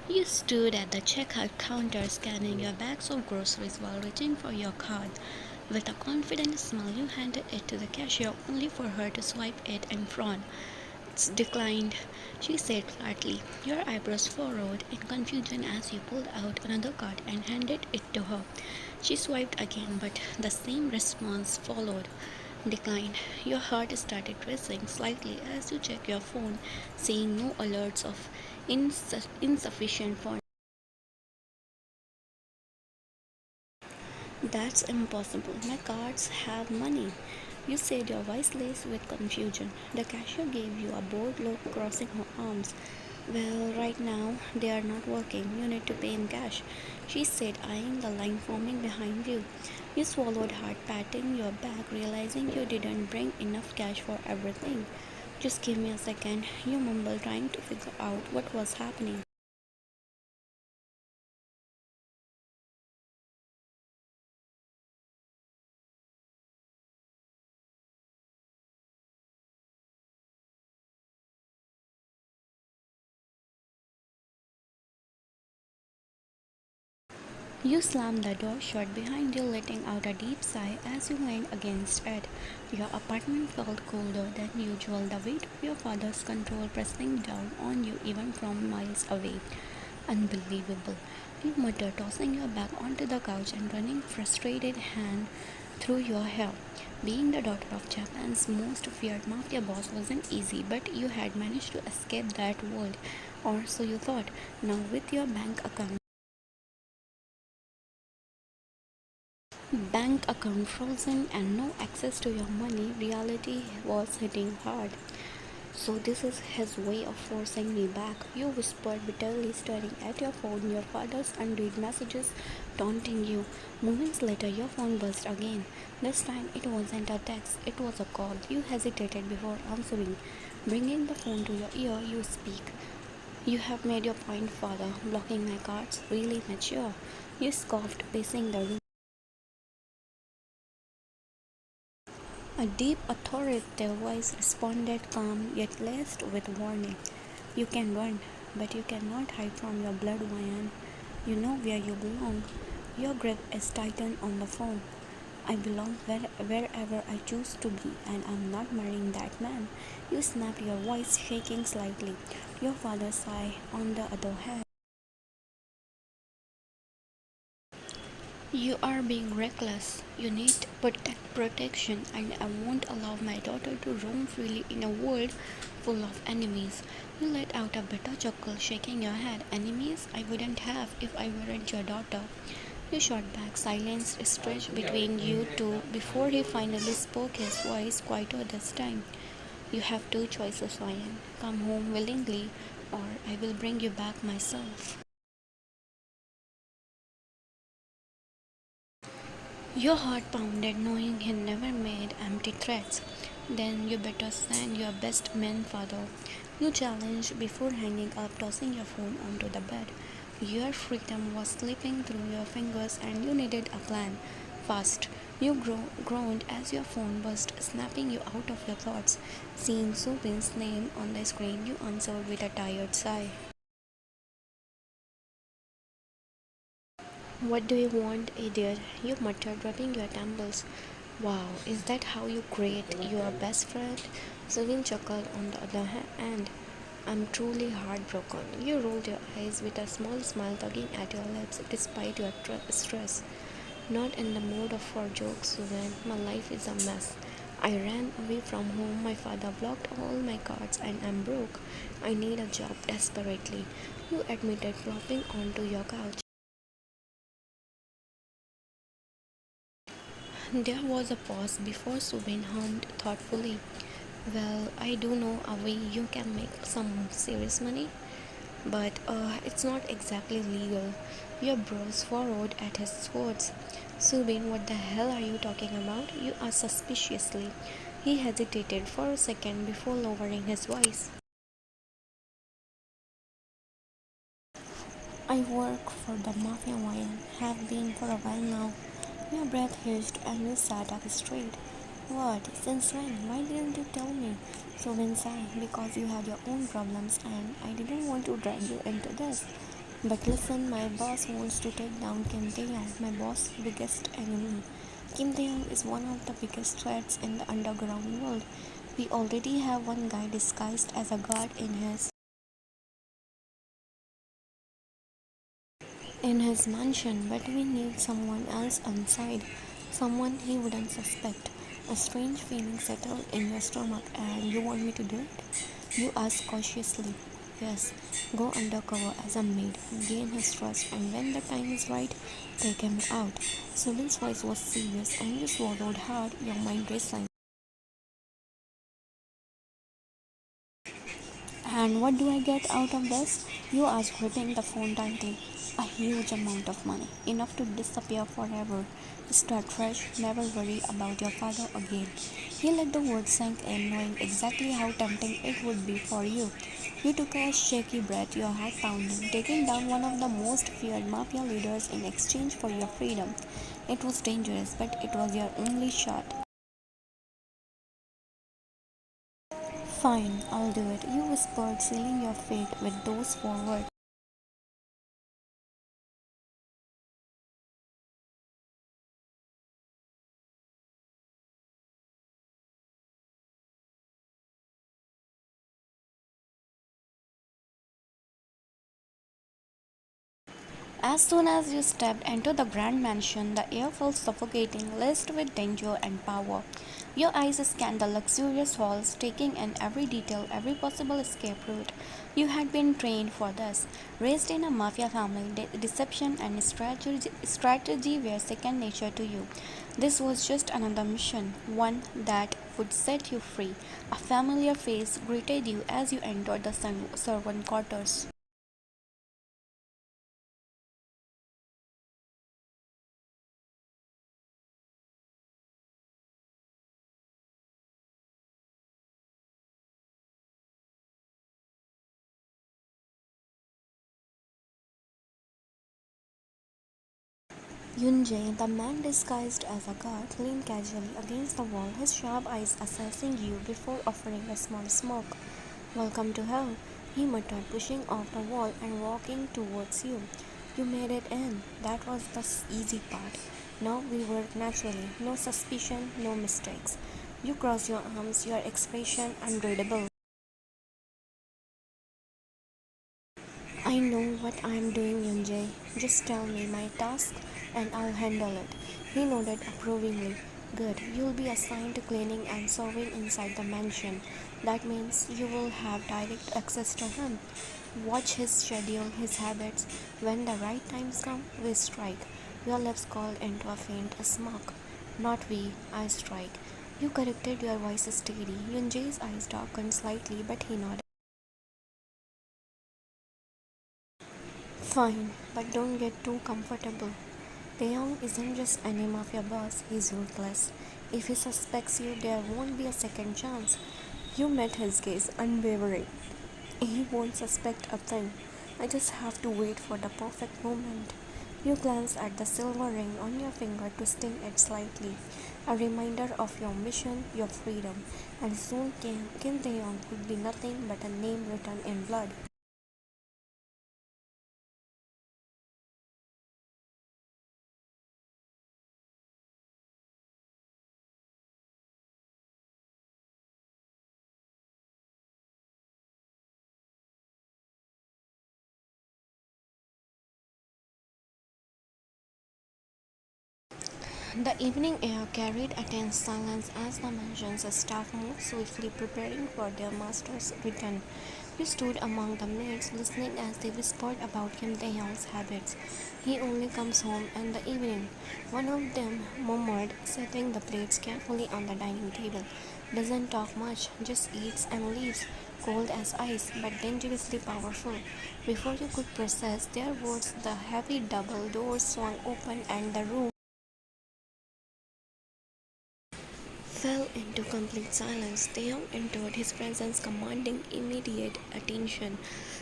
You stood at the checkout counter scanning your bags of groceries while reaching for your card. With a confident smile, you handed it to the cashier only for her to swipe it and frown. It's declined, she said flatly, your eyebrows furrowed in confusion as you pulled out another card and handed it to her. She swiped again, but the same response followed. Declined. Your heart started racing slightly as you checked your phone, seeing no alerts of insufficient funds. That's impossible. My cards have money. You said, your voice laced with confusion. The cashier gave you a bored look, crossing her arms. Well, right now they are not working. You need to pay in cash, she said, eyeing the line forming behind you. You swallowed hard, patting your bag, realizing you didn't bring enough cash for everything. Just give me a second, you mumbled, trying to figure out what was happening. You slammed the door shut behind you, letting out a deep sigh as you leaned against it. Your apartment felt colder than usual, the weight of your father's control pressing down on you even from miles away. Unbelievable, you muttered, tossing your bag onto the couch and running a frustrated hand through your hair. Being the daughter of Japan's most feared mafia boss wasn't easy, but you had managed to escape that world, or so you thought. Now, with your bank account frozen and no access to your money, reality was hitting hard. So this is his way of forcing me back, you whispered bitterly, staring at your phone, your father's unread messages taunting you. Moments later, your phone buzzed again. This time it wasn't a text, it was a call. You hesitated before answering. Bringing the phone to your ear, you speak. You have made your point, father. Blocking my cards, really mature. You scoffed, pacing the room. A deep, authoritative voice responded, calm yet laced with warning. You can run, but you cannot hide from your blood, Ryan. You know where you belong. Your grip is tightened on the phone. I belong wherever I choose to be, and I'm not marrying that man. You snapped, your voice shaking slightly. Your father sighed, on the other hand. You are being reckless. You need protection, and I won't allow my daughter to roam freely in a world full of enemies. You let out a bitter chuckle, shaking your head. Enemies I wouldn't have if I weren't your daughter. You shot back, silence stretched between you two before he finally spoke, his voice quieter this time. You have two choices, Ryan. Come home willingly, or I will bring you back myself. Your heart pounded, knowing he never made empty threats. Then you better send your best man, father. You challenged before hanging up, tossing your phone onto the bed. Your freedom was slipping through your fingers and you needed a plan. Fast. You groaned as your phone buzzed, snapping you out of your thoughts. Seeing Subin's name on the screen, you answered with a tired sigh. What do you want, idiot? You muttered, rubbing your temples. Wow, is that how you greet your best friend? Suvin chuckled on the other hand. I'm truly heartbroken. You rolled your eyes with a small smile tugging at your lips despite your stress. Not in the mood for jokes, Suvin. My life is a mess. I ran away from home, my father blocked all my cards, and I'm broke. I need a job desperately. You admitted, flopping onto your couch. There was a pause before Subin hummed thoughtfully. Well, I do know a way you can make some serious money, but it's not exactly legal. Your brows furrowed at his words. Subin, what the hell are you talking about? You asked suspiciously. He hesitated for a second before lowering his voice. I work for the Mafia Lion, have been for a while now. Your breath hitched and you sat up straight. What? Since when? Why didn't you tell me? So then sighed, because you had your own problems and I didn't want to drag you into this. But listen, my boss wants to take down Kim Taehyung, my boss' biggest enemy. Kim Taehyung is one of the biggest threats in the underground world. We already have one guy disguised as a guard in his mansion, but we need someone else inside, someone he wouldn't suspect. A strange feeling settled in your stomach, and you want me to do it? You ask cautiously. Yes, go undercover as a maid, gain his trust, and when the time is right, take him out. Sulin's voice was serious, and you swallowed hard, your mind racing. And what do I get out of this? You ask, gripping the phone tightly. A huge amount of money, enough to disappear forever. Start fresh, never worry about your father again. He let the words sink in, knowing exactly how tempting it would be for you. You took a shaky breath, your heart pounding, taking down one of the most feared mafia leaders in exchange for your freedom. It was dangerous, but it was your only shot. Fine, I'll do it, you whispered, sealing your fate with those 4 words. As soon as you stepped into the grand mansion, the air felt suffocating, laced with danger and power. Your eyes scanned the luxurious halls, taking in every detail, every possible escape route. You had been trained for this. Raised in a mafia family, deception and strategy were second nature to you. This was just another mission, one that would set you free. A familiar face greeted you as you entered the servant quarters. Yunjay, the man disguised as a guard, leaned casually against the wall, his sharp eyes assessing you before offering a small smoke. Welcome to hell, he muttered, pushing off the wall and walking towards you. You made it in. That was the easy part. Now we work naturally. No suspicion, no mistakes. You cross your arms, your expression unreadable. I know what I'm doing, Yunjay. Just tell me my task and I'll handle it. He nodded approvingly. Good. You'll be assigned to cleaning and serving inside the mansion. That means you will have direct access to him. Watch his schedule, his habits. When the right times come, we strike. Your lips curled into a faint smirk. Not we, I strike. You corrected your voice steady. Yunjay's eyes darkened slightly, but he nodded. Fine, but don't get too comfortable. Taehyung isn't just any mafia boss, he's ruthless. If he suspects you, there won't be a second chance. You met his gaze, unwavering. He won't suspect a thing. I just have to wait for the perfect moment. You glance at the silver ring on your finger, twisting it slightly. A reminder of your mission, your freedom. And soon Kim Taehyung would be nothing but a name written in blood. The evening air carried a tense silence as the mansion's staff moved swiftly, preparing for their master's return. You stood among the maids, listening as they whispered about Kim Taehyung's habits. He only comes home in the evening. One of them murmured, setting the plates carefully on the dining table. Doesn't talk much, just eats and leaves, cold as ice, but dangerously powerful. Before you could process their words, the heavy double doors swung open and the room fell into complete silence. Taeyong entered, his presence commanding immediate attention.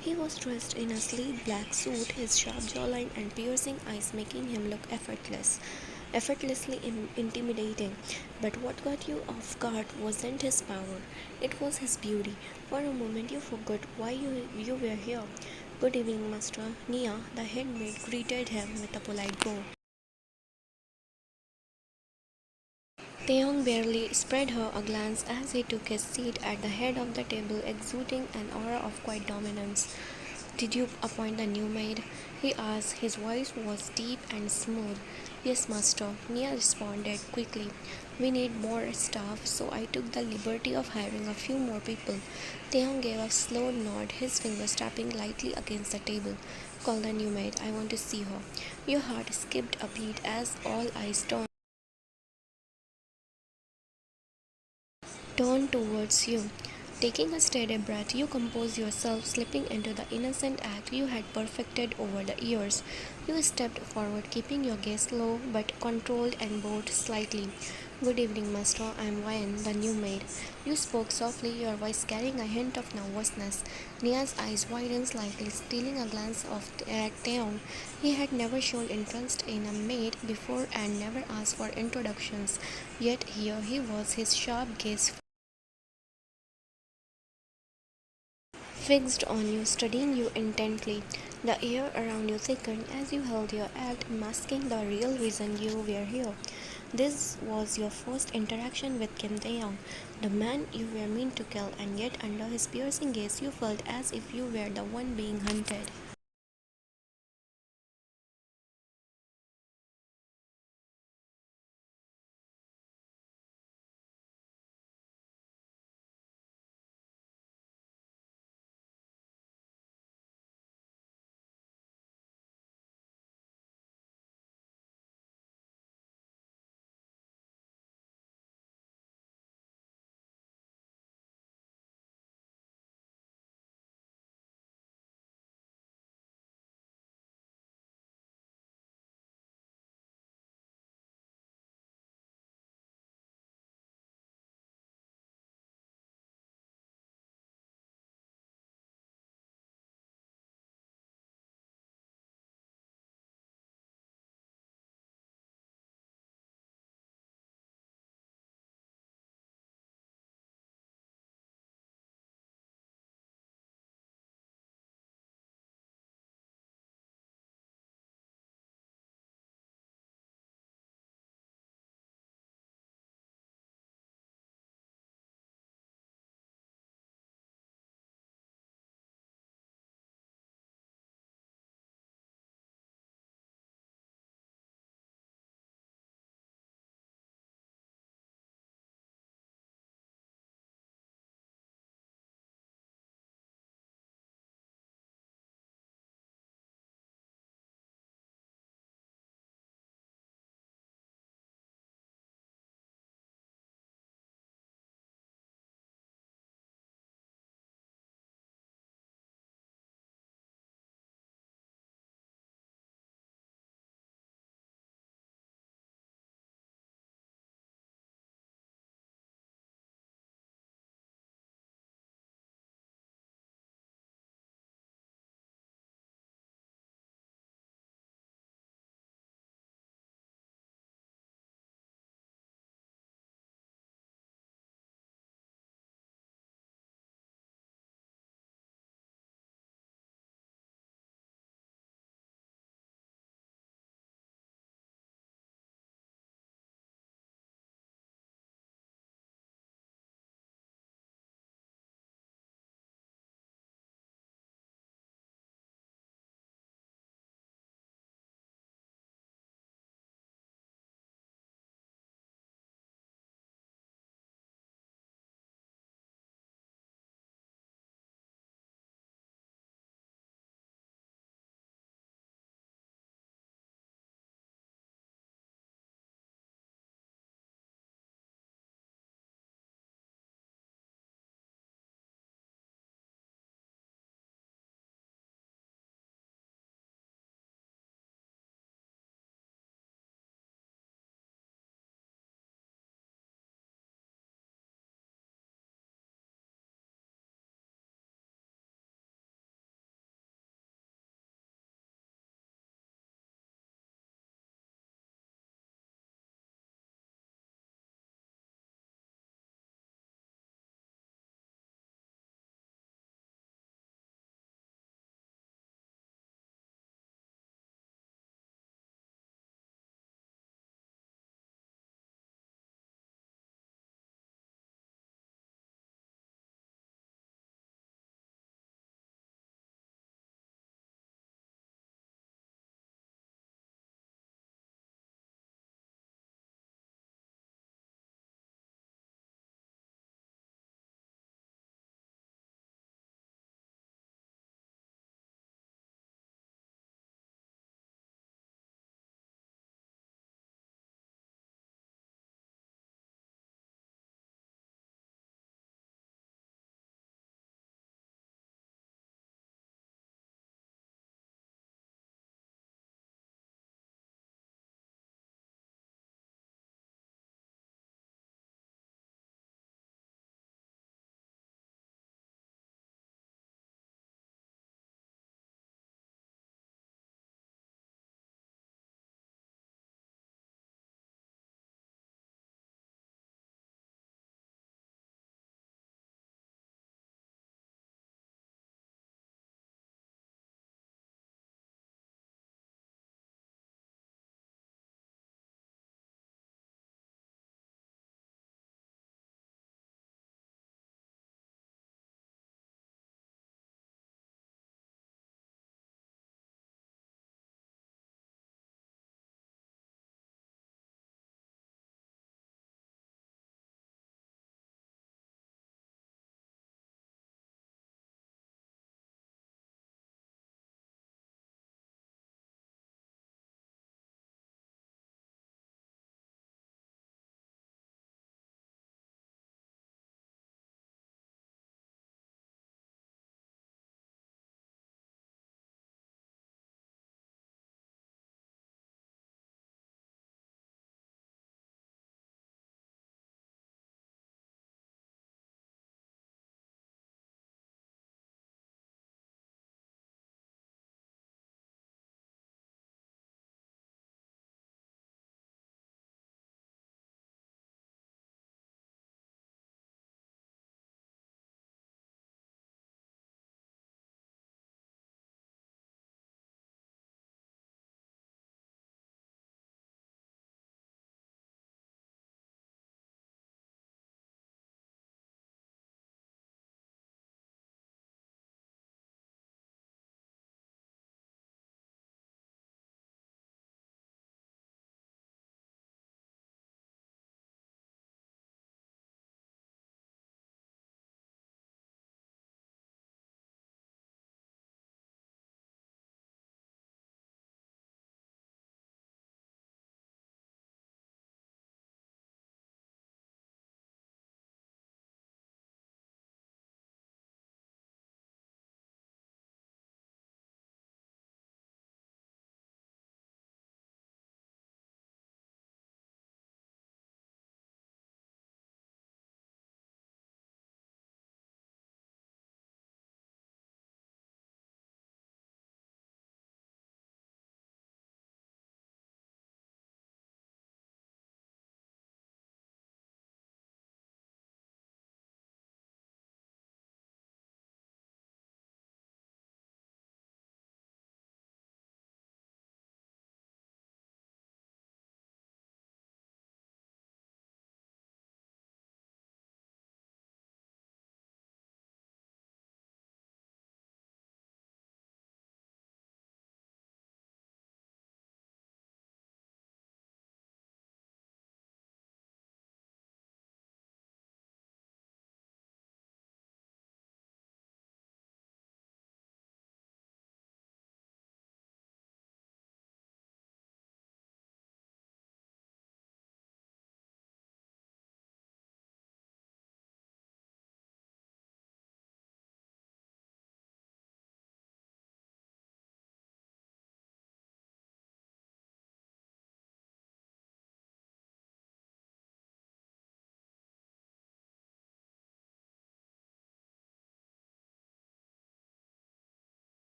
He was dressed in a sleek black suit, his sharp jawline and piercing eyes making him look effortlessly intimidating. But what got you off guard wasn't his power, it was his beauty. For a moment you forgot why you were here. Good evening, Master. Nia, the head maid, greeted him with a polite bow. Taehyung barely spared her a glance as he took his seat at the head of the table, exuding an aura of quiet dominance. Did you appoint the new maid? He asked. His voice was deep and smooth. Yes, master, Nia responded quickly. We need more staff, so I took the liberty of hiring a few more people. Taehyung gave a slow nod, his fingers tapping lightly against the table. Call the new maid. I want to see her. Your heart skipped a beat as all eyes turned towards you. Taking a steady breath, you compose yourself, slipping into the innocent act you had perfected over the years. You stepped forward, keeping your gaze low but controlled, and bowed slightly. Good evening, master. I'm Ryan, the new maid. You spoke softly, your voice carrying a hint of nervousness. Nia's eyes widened slightly, stealing a glance at Taehyung. He had never shown interest in a maid before and never asked for introductions. Yet here he was, his sharp gaze fixed on you, studying you intently. The air around you thickened as you held your act, masking the real reason you were here. This was your first interaction with Kim Tae-young, the man you were meant to kill, and yet under his piercing gaze you felt as if you were the one being hunted.